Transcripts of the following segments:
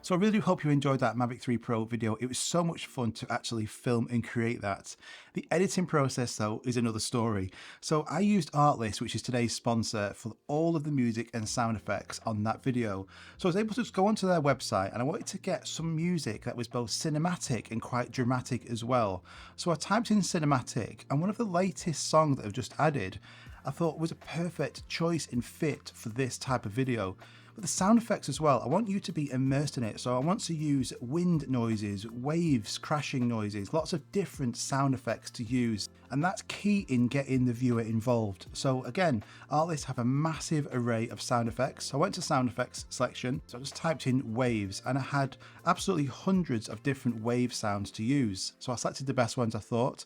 So I really do hope you enjoyed that Mavic 3 Pro video. It was so much fun to actually film and create that. The editing process though is another story. So I used Artlist, which is today's sponsor, for all of the music and sound effects on that video. So I was able to just go onto their website and I wanted to get some music that was both cinematic and quite dramatic as well. So I typed in cinematic, and one of the latest songs that I've just added I thought was a perfect choice and fit for this type of video. But the sound effects as well, I want you to be immersed in it. So I want to use wind noises, waves, crashing noises, lots of different sound effects to use. And that's key in getting the viewer involved. So again, Artlist have a massive array of sound effects. So I went to sound effects selection. So I just typed in waves and I had absolutely hundreds of different wave sounds to use. So I selected the best ones I thought,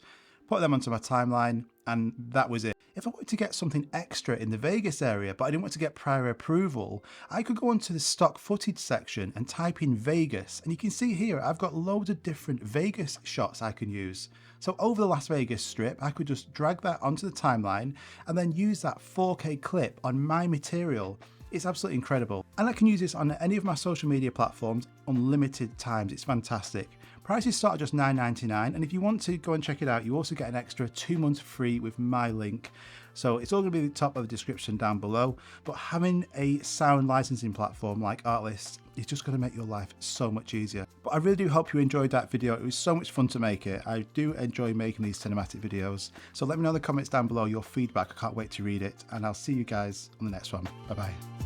put them onto my timeline, and that was it. If I wanted to get something extra in the Vegas area, but I didn't want to get prior approval, I could go onto the stock footage section and type in Vegas. And you can see here, I've got loads of different Vegas shots I can use. So over the Las Vegas Strip, I could just drag that onto the timeline and then use that 4K clip on my material. It's absolutely incredible. And I can use this on any of my social media platforms unlimited times. It's fantastic. Prices start at just $9.99, and if you want to go and check it out, you also get an extra 2 months free with my link. So it's all going to be at the top of the description down below. But having a sound licensing platform like Artlist is just going to make your life so much easier. But I really do hope you enjoyed that video. It was so much fun to make it. I do enjoy making these cinematic videos. So let me know in the comments down below your feedback. I can't wait to read it, and I'll see you guys on the next one. Bye bye.